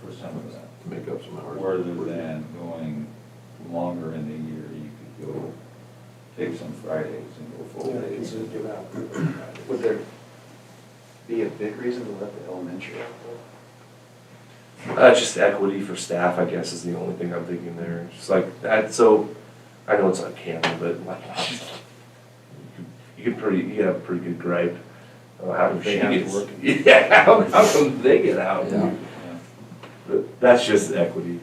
for some of that. To make up some hours. Rather than going longer in the year, you could go take some Fridays and go full Yeah, days. so give out. Would there be a big reason to let the elementary out though? Just equity for staff, I guess, is the only thing I'm thinking there. Just like that, so, I know it's on camera, but like, you have a pretty good gripe. How come They she have to gets, work. yeah, how come they get out? Yeah. But that's just equity.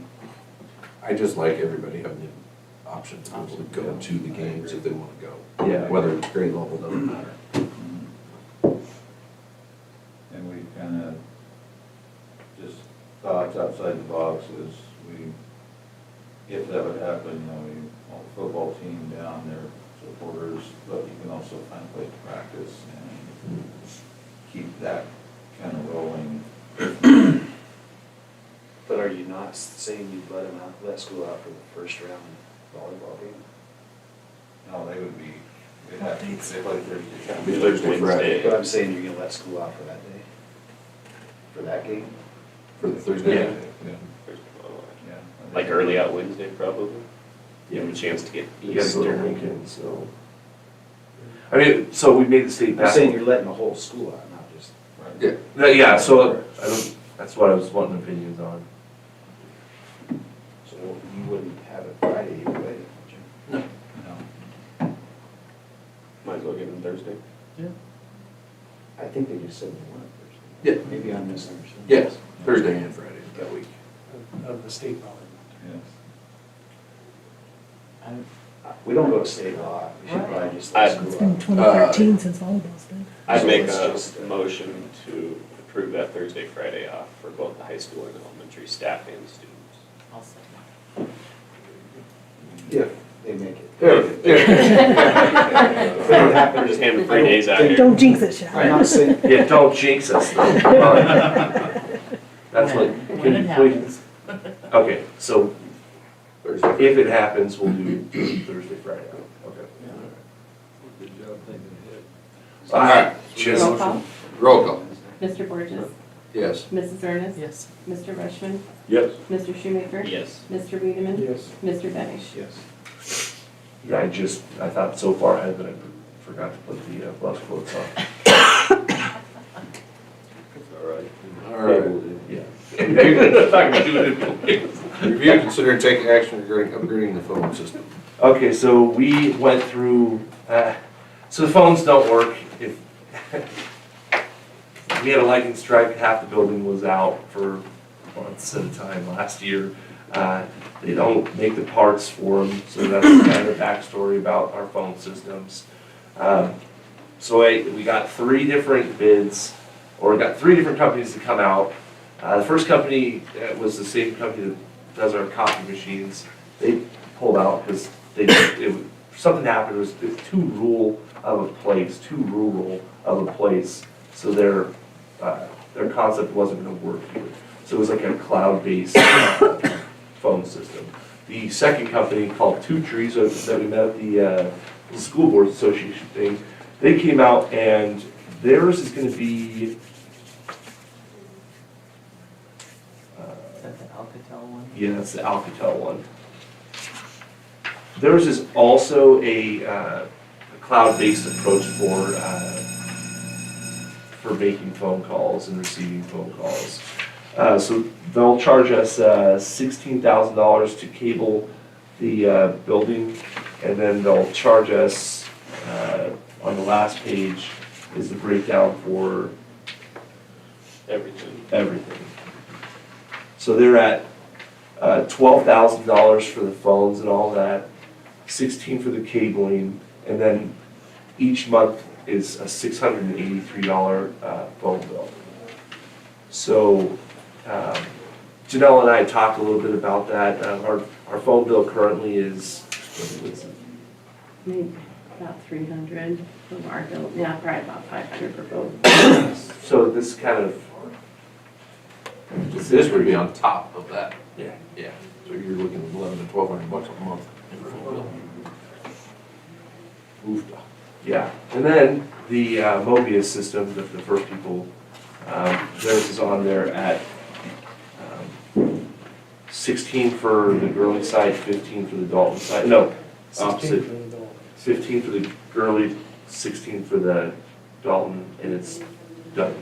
I just like everybody having the option to be able to go to the games if they want to go. Yeah. Whether it's grade level, doesn't matter. And we kind of, just thoughts outside the box is if that would happen, we want the football team down there, supporters, but you can also find a place to practice and keep that kind of rolling. But are you not saying you'd let school out for the first round volleyball game? No, they would be, they'd have to, they play Thursday. Be Thursday, Friday. But I'm saying you're gonna let school out for that day? For that game? For the Thursday. Yeah. Yeah. Yeah. Like early out Wednesday probably. You have Yeah. a chance to get You gotta go to Easter. Lincoln, so. I mean, so we made the state I'm saying basketball. you're letting the whole school out, not just. Yeah. Yeah, so, I don't, that's what I was wanting opinions on. So you wouldn't have it Friday either way, would you? No. Might as well give them Thursday. I think they just said they wanted Thursday. Yeah. Maybe I'm misunderstanding. Yes, Thursday and Friday that week. Of the state volleyball. Yes. We don't go to state law, we should probably just I- let It's school been out. 2013 since volleyball's been. I'd So make it's a just- motion to approve that Thursday, Friday off for both the high school and elementary staff and students. I'll second. If they make it. We're just handing 3 days out here. Don't jinx it, I'm Shaq. not saying, Yeah, don't jinx us though. Come on. That's what, When can it you happens. please? Okay, so Thursday. if it happens, we'll do Thursday, Friday. Okay. Good job thinking ahead. All right, just, Roll call. Roll call. Mr. Borges? Yes. Mrs. Ernest? Yes. Mr. Rushman? yes. Mr. Shoemaker? Yes. Mr. Wiedemann? Yes. Mr. Benish? yes. I thought so far ahead, but I forgot to put the bus quotes on. All right. All right. Yeah. Not gonna do it. Review, consider, and take action regarding upgrading the phone system. Okay, so we went through, so the phones don't work. If we had a lightning strike, half the building was out for months at a time last year. They don't make the parts for them, so that's kind of the backstory about our phone systems. So we got 3 different bids, or got 3 different companies to come out. The first company was the same company that does our copy machines. They pulled out because something happened. It was too rural of a place, so their concept wasn't going to work here. So it was like a cloud-based phone system. The second company, called Two Trees, that we met at the school board association thing, they came out and theirs is going to be Is that the Alcatel one? yeah, that's the Alcatel one. Theirs is also a cloud-based approach for making phone calls and receiving phone calls. So they'll charge us $16,000 to cable the building, and then they'll charge us, on the last page is the breakdown for Everything. everything. So they're at $12,000 for the phones and all that, 16 for the cabling, and then each month is a $683 phone bill. So Janelle and I talked a little bit about that. Our phone bill currently is, what is it? Maybe about 300 for Marco, yeah, probably about 500 for both. So this kind of, This would be on top of that. yeah. Yeah. So you're looking at 1,100 to 1,200 bucks a month in your phone bill. Oofda. Yeah, and then the Mobius system, the first people, theirs is on there at 16 for the girly side, 15 for the Dalton side, no, opposite. 15 for the girly, 16 for the Dalton, and it's done.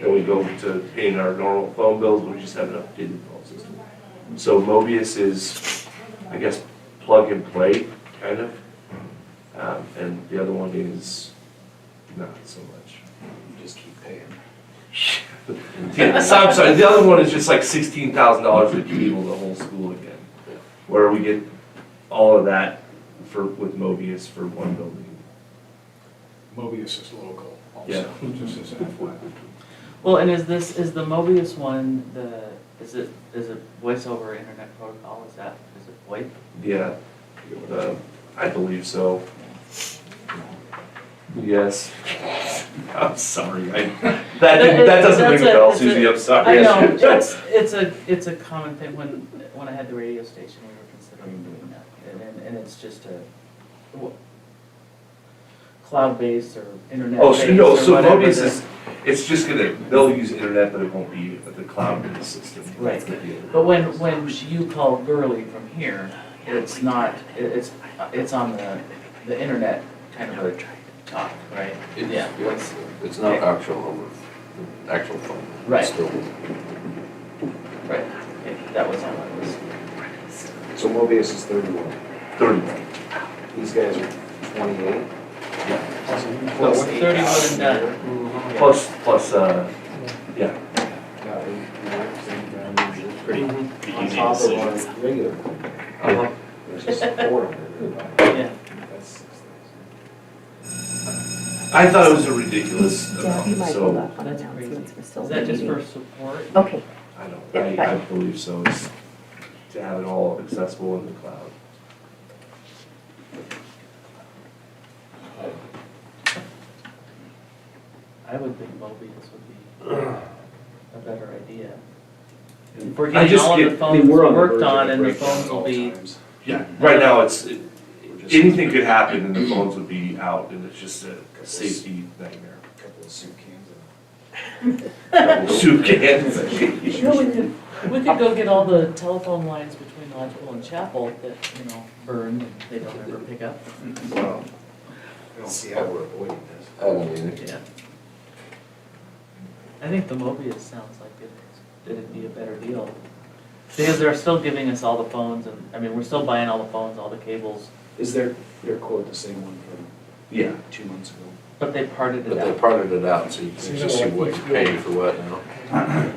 Then we go to paying our normal phone bills, we just have an updated phone system. So Mobius is, I guess, plug and play, kind of. And the other one is not so much. You just keep paying. Yeah, so I'm sorry, the other one is just like $16,000 to cable the whole school again. Where we get all of that with Mobius for one building. Mobius is local Yeah. also, just as an FYI. Well, and is the Mobius one, is it voice over internet protocol, is it VoIP? Yeah, I believe so. Yes. I'm sorry, that doesn't ring a bell, Susie, I'm sorry. I know, it's a common thing, when I had the radio station, we were considering doing that, and it's just cloud-based or internet-based Oh, so no, or so whatever Mobius the- is, it's just they'll use internet, but it won't be the cloud-based system. Right. That's the deal. But when you call Gurley from here, it's not, it's on the internet kind of a talk, right? Yeah. It's not actual phone. Right. Still. Right, okay, that was on my list. So Mobius is 31. 31. These guys are 28. Plus 31 and done. Plus, yeah. Pretty easy on top of decision. our regular. Uh-huh. There's just 400. Yeah. That's 6,000. I thought it was a ridiculous Deb, you amount, might pull so, up on That's announcements, we're still Is that just meeting. for support? Okay, I believe so, it's to have it all accessible in the cloud. I would think Mobius would be a better idea. If we're I getting just all of get- the phones worked on and the phones will be, Yeah, right now, anything could happen and the phones would be out, and it's just a safety nightmare. Couple of soup cans. Soup cans. we could go get all the telephone lines between Lodgepole and Chapel that, burned and they don't ever pick up. Well, I don't see how we're avoiding this. I don't either. Yeah. I think the Mobius sounds like it'd be a better deal. Because they're still giving us all the phones and, we're still buying all the phones, all the cables, Is their quote the same one from Yeah. 2 months ago? but they parted But it they out. parted it out, so you can just see what you're paying for what now.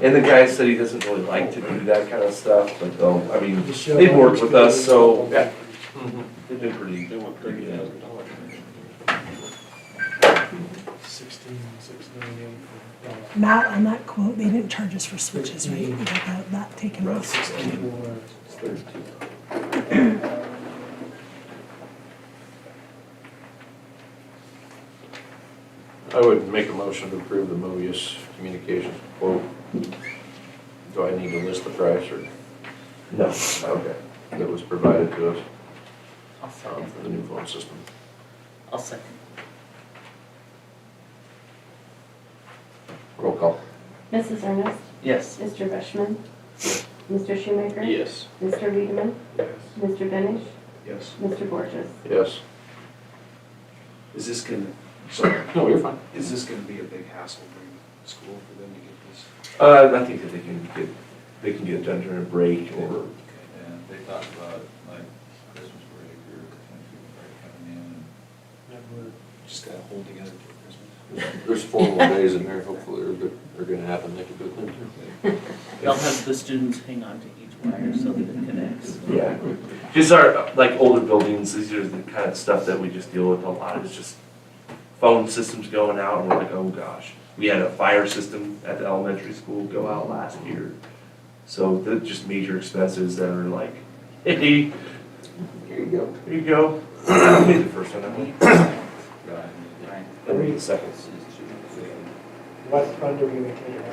And the guy said he doesn't really like to do that kind of stuff, but they've worked with us, so, yeah. They've been pretty good. Matt, on that quote, they didn't charge us for switches, right? We got that taken off. I would make a motion to approve the Mobius communications quote. Do I need to list the price or? No. Okay, that was provided to us I'll second. for the new phone system. I'll second. Roll call. Mrs. Ernest, Yes. Mr. Bushman, Mr. Shoemaker. Yes. Mr. Wiedemann, Yes. Mr. Benish, Yes. Mr. Borges. Yes. Is this gonna, sorry, No, you're fine. is this gonna be a big hassle during school for them to get this? I think that they can get it done during a break or, And they talked about like Christmas break or Thanksgiving break coming in. Just gotta hold together for Christmas. There's 4 more days in there, hopefully they're gonna happen, they could do it then too. They'll have the students hang on to each wire so that it connects. Yeah. Just our, like, older buildings, these are the kind of stuff that we just deal with a lot. It's just phone systems going out, and we're like, oh gosh. We had a fire system at the elementary school go out last year. So they're just major expenses that are like, hey, Here you go. here you go. I made the first one, I think. And then the second. What fund are we gonna take it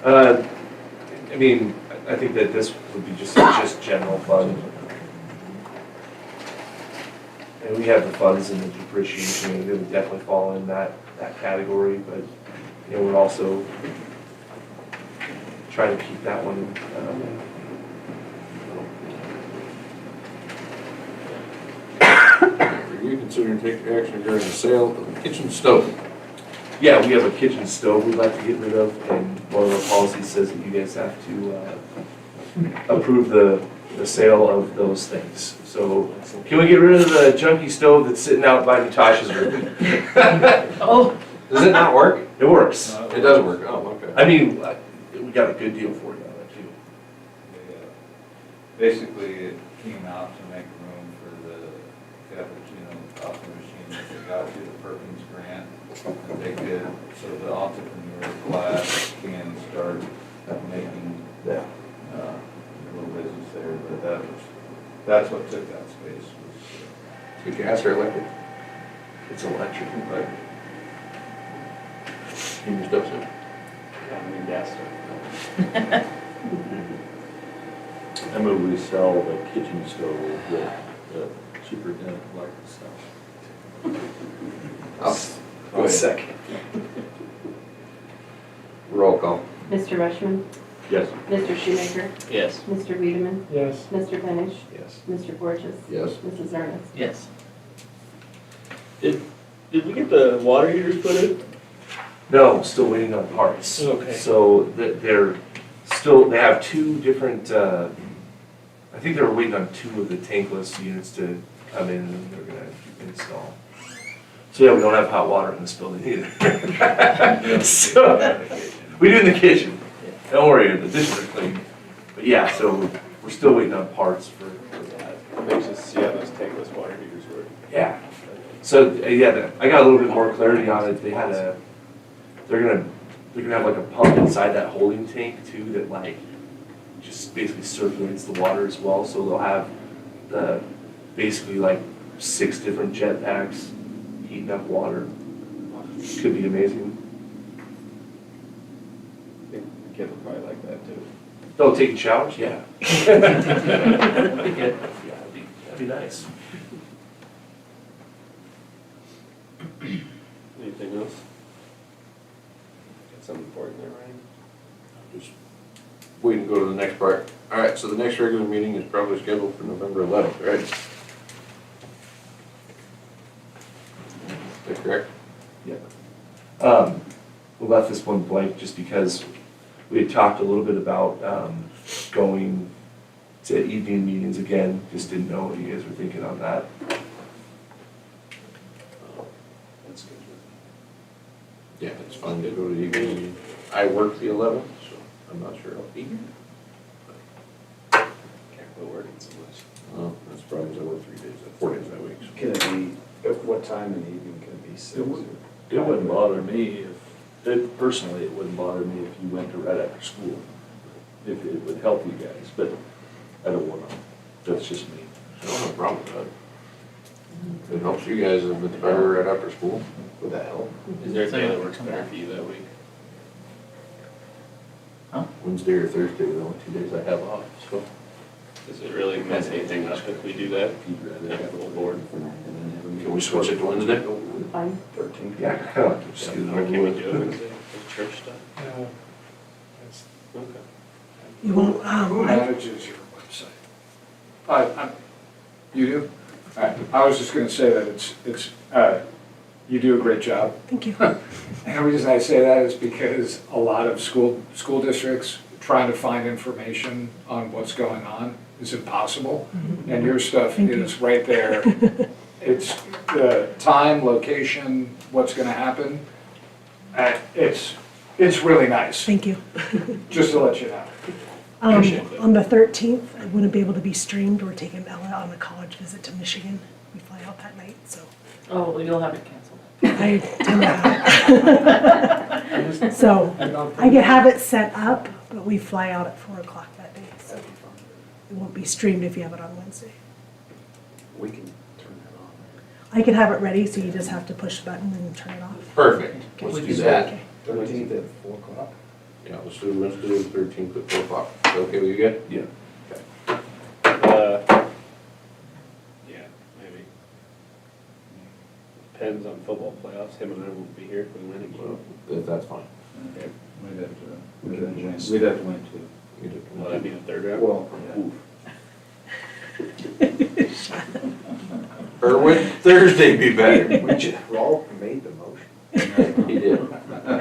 out? I mean, I think that this would be just general fund. And we have the funds and the depreciation, and it would definitely fall in that category, but, you know, we're also trying to keep that one, Review, consider and take action regarding the sale of the kitchen stove. yeah, we have a kitchen stove we'd like to get rid of, and one of our policies says that you guys have to, approve the sale of those things. So, can we get rid of the junky stove that's sitting out by Natasha's room? Oh. Does it not work? It works. It doesn't work, oh, okay. I mean, we got a good deal for you on it too. Basically, it came out to make room for the cappuccino coffee machine that they got through the Perkins grant. And they could, so the entrepreneur class can start making Yeah. a little business there, but that's what took that space. Was, Is it gas or electric? It's electric, but Heat your stuff, so. I mean, gas stove. I move we sell the kitchen stove that the superintendent liked to sell. Go ahead. Second. Roll call. Mr. Rushman? Yes. Mr. Shoemaker? Yes. Mr. Wiedemann? Yes. Mr. Benish? Yes. Mr. Borges? Yes. Mrs. Ernest? Yes. Did we get the water heaters put in? no, still waiting on parts. Okay. So they're still, they have two different, I think they were waiting on two of the tankless units to come in and they're gonna install. So yeah, we don't have hot water in this building either. So, we do in the kitchen. Don't worry, the dishes are clean. But yeah, so we're still waiting on parts for that. It makes us see how those tankless water heaters work. Yeah. So, yeah, I got a little bit more clarity on it. They had they're gonna have like a pump inside that holding tank too that like just basically circulates the water as well. So they'll have basically like 6 different jet packs heating up water. Could be amazing. I think the kids will probably like that too. Oh, taking showers? Yeah. That'd be nice. Anything else? Got something important there, Ryan? Just waiting to go to the next part. All right, so the next regular meeting is probably scheduled for November 11th, right? Is that correct? We left this one blank just because we had talked a little bit about going to evening meetings again. Just didn't know what you guys were thinking on that. That's good. Yeah, it's fine to go to the evening meeting. I work the 11th, so I'm not sure I'll be here. Can't quit working so much. Oh, that's probably because I work 4 days that week. So. Can it be, at what time in the evening can it be? 6 or It wouldn't bother me personally, it wouldn't bother me if you went to right after school. If it would help you guys, but I don't wanna, that's just me. I don't have a problem with that. If it helps you guys, if it's better right after school. Would that help? Is there a day that works better for you that week? Wednesday or Thursday are the only 2 days I have off, so. Does it really mess anything up if we do that? If you'd rather Yeah, have full a board. and then have a meeting. Can we switch it to Wednesday? Fine. 13th? Yeah, kind of like just get it Or over can we with. do it Wednesday with church stuff? No. Okay. You won't, Who manages your website? You do? All right, I was just gonna say that you do a great job. thank you. And the reason I say that is because a lot of school districts trying to find information on what's going on is impossible. And your stuff Thank you. is right there. It's the time, location, what's gonna happen. It's really nice, Thank you. just to let you know. Appreciate that. On the 13th, I wouldn't be able to be streamed. We're taking Ella on a college visit to Michigan. We fly out that night, so Oh, well, you'll have to cancel I tend to have it. So I could have it set up, but we fly out at 4 o'clock that day, so it won't be streamed if you have it on Wednesday. We can turn that on. I could have it ready, so you just have to push a button and turn it off. Perfect, let's do that. Okay. 13th at 4 o'clock. Yeah, let's do Wednesday the 13th at 4 o'clock. Is that okay with you guys? Yeah. Yeah, maybe. Depends on football playoffs, him and I won't be here if we win again. Well, if that's fine. We'd have to win too. You do. Will that be the third round? Well, Or would Thursday be better? Rolf made the motion. He did.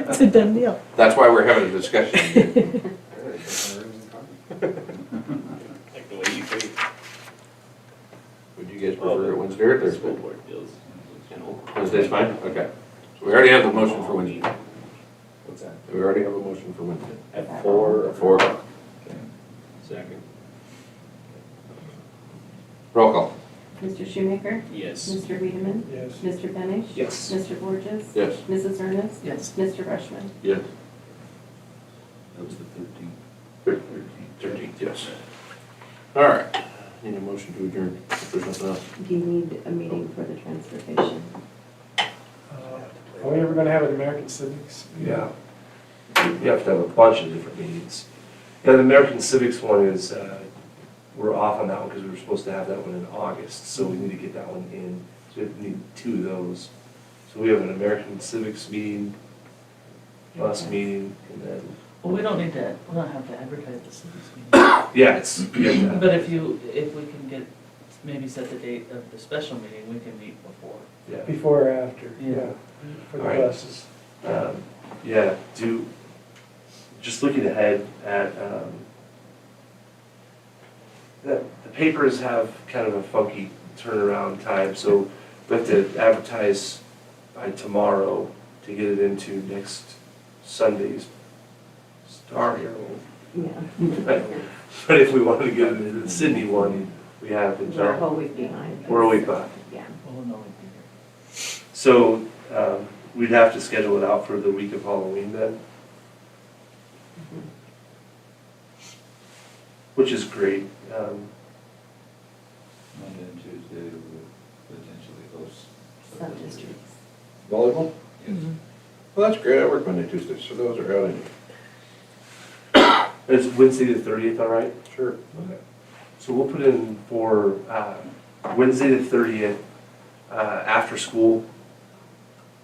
It's a done deal. That's why we're having a discussion. Like the way you think. Would you guys prefer it Wednesday or The school Thursday? board deals, you know. Wednesday's fine? Okay. So we already have the motion for Wednesday. What's that? We already have a motion for Wednesday. At 4 At 4 o'clock. Second. Roll call. Mr. Shoemaker? Yes. Mr. Wiedemann? Yes. Mr. Benish? Yes. Mr. Borges? Yes. Mrs. Ernest? Yes. Mr. Rushman? Yes. that was the 13th. 13th, yes. All right. Need a motion to adjourn. If there's nothing else. Do you need a meeting for the transportation? Are we ever gonna have an American Civics? Yeah. You have to have a bunch of different meetings. Yeah, the American Civics one is, we're off on that one because we were supposed to have that one in August, so we need to get that one in. So we need 2 of those. So we have an American Civics meeting, bus meeting, and then, Well, we don't have to advertise the city's meeting. yeah, it's, you have to have- But if we can get, maybe set the date of the special meeting, we can meet before. yeah. Before or after, Yeah. yeah, for the Alright. buses. Yeah, just looking ahead at, the papers have kind of a funky turnaround time, so we have to advertise by tomorrow to get it into next Sunday's Star Herald. Yeah. But if we wanted to get it into the Sydney one, we have We're a until, whole week behind. we're a week behind. Yeah. Well, no, we'd be here. So, we'd have to schedule it out for the week of Halloween then, Mhm. which is great. Monday and Tuesday would potentially host. Some districts. Volleyball? Yes. Well, that's great. I work Monday, Tuesday, so those are out anyway. Is Wednesday the 30th all right? Sure. Okay. So we'll put in for Wednesday the 30th, after school,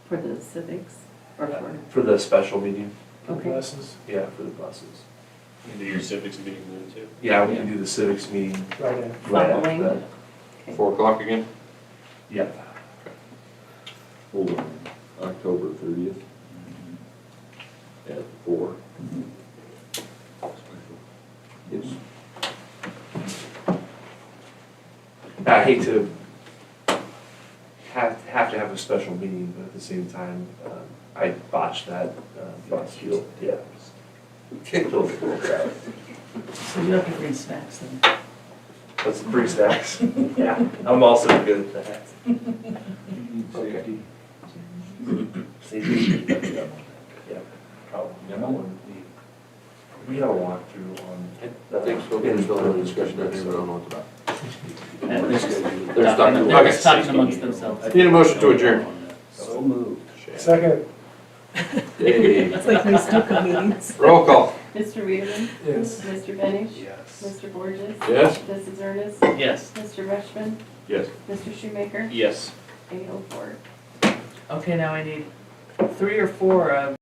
For the civics or for, for the special meeting. okay. Buses, Yeah, for the buses. You do your civics meeting then too? Yeah, we can do the civics meeting right in. right after Following. that. 4 o'clock again? Yeah. Hold on. October 30th at 4. Yes. I hate to have to have a special meeting, but at the same time, I botched that bus deal. Yeah. Totally cool crap. So you have to bring snacks then. Let's bring snacks. Yeah, I'm also good at that. Safety. Safety. Yeah, probably. We have a walkthrough on. I think so. There's still having a discussion out there, but I don't know what it's about. They're just They're stuck. they're just Okay. talking amongst themselves. Need a motion to adjourn. So moved. Second, Yay. It's like my Stuco meetings. Roll call. Mr. Wiedemann? yes. Mr. Benish? Yes. Mr. Borges? Yes. Mrs. Ernest? Yes. Mr. Rushman? Yes. Mr. Shoemaker? Yes. 804. Okay, now I need 3 or 4